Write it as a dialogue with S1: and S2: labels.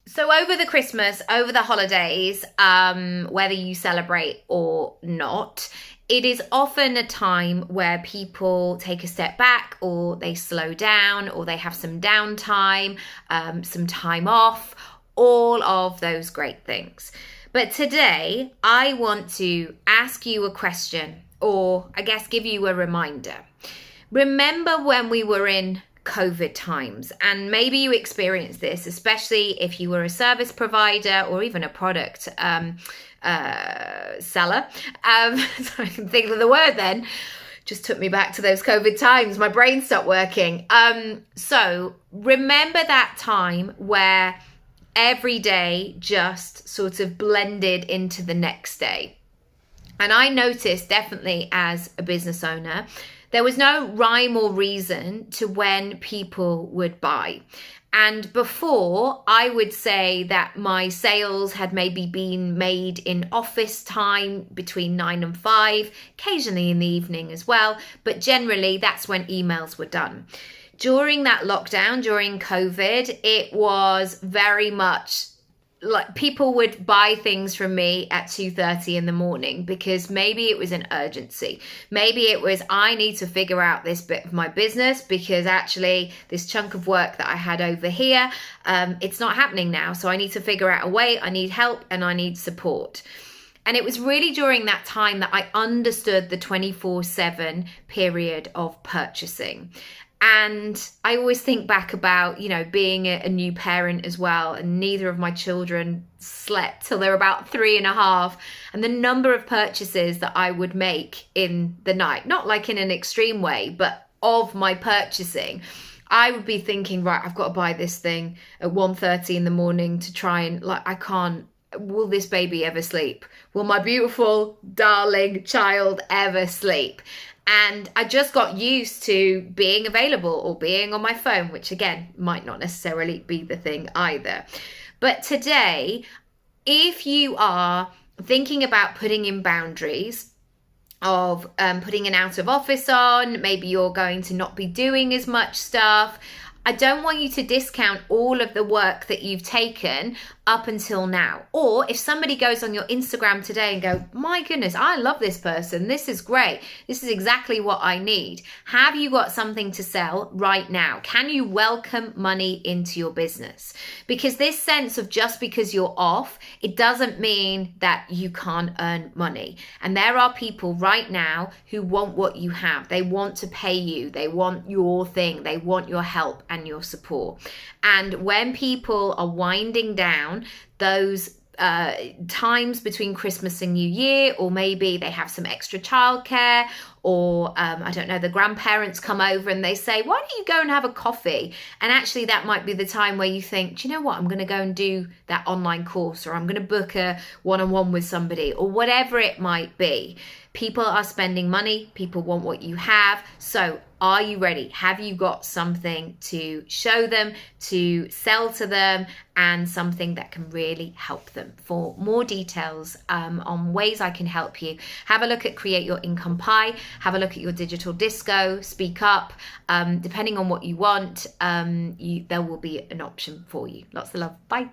S1: So over the Christmas, over the holidays, whether you celebrate or not, it is often a time where people take a step back or they slow down or they have some downtime, some time off, all of those great things. But today, I want to ask you a question, or I guess give you a reminder. Remember when we were in COVID times, and maybe you experienced this, especially if you were a service provider or even a product seller. So I can think of the word then. Just took me back to those COVID times. My brain stopped working. So remember that time where every day just sort of blended into the next day. And I noticed definitely as a business owner, there was no rhyme or reason to when people would buy. And before, I would say that my sales had maybe been made in office time between 9 and 5, occasionally in the evening as well. But generally, that's when emails were done. During that lockdown, during COVID, it was very much like people would buy things from me at 2:30 in the morning because maybe it was an urgency. Maybe it was, I need to figure out this bit of my business because actually this chunk of work that I had over here, it's not happening now. So I need to figure out a way, I need help and I need support. And it was really during that time that I understood the 24/7 period of purchasing. And I always think back about, being a new parent as well. And neither of my children slept till they were about 3.5. And the number of purchases that I would make in the night, not like in an extreme way, but of my purchasing. I would be thinking, right, I've got to buy this thing at 1:30 in the morning to try and I can't. Will this baby ever sleep? Will my beautiful, darling child ever sleep? And I just got used to being available or being on my phone, which again, might not necessarily be the thing either. But today, if you are thinking about putting in boundaries of putting an out of office on, maybe you're going to not be doing as much stuff, I don't want you to discount all of the work that you've taken up until now. Or if somebody goes on your Instagram today and go, my goodness, I love this person. This is great. This is exactly what I need. Have you got something to sell right now? Can you welcome money into your business? Because this sense of just because you're off, it doesn't mean that you can't earn money. And there are people right now who want what you have. They want to pay you. They want your thing. They want your help and your support. And when people are winding down those times between Christmas and New Year, or maybe they have some extra childcare, or I don't know, the grandparents come over and they say, why don't you go and have a coffee? And actually that might be the time where you think, do you know what, I'm going to go and do that online course, or I'm going to book a one-on-one with somebody, or whatever it might be. People are spending money. People want what you have. So are you ready? Have you got something to show them, to sell to them, and something that can really help them? For more details on ways I can help you, have a look at Create Your Income Pie. Have a look at your digital disco, Speak Up. Depending on what you want, there will be an option for you. Lots of love. Bye.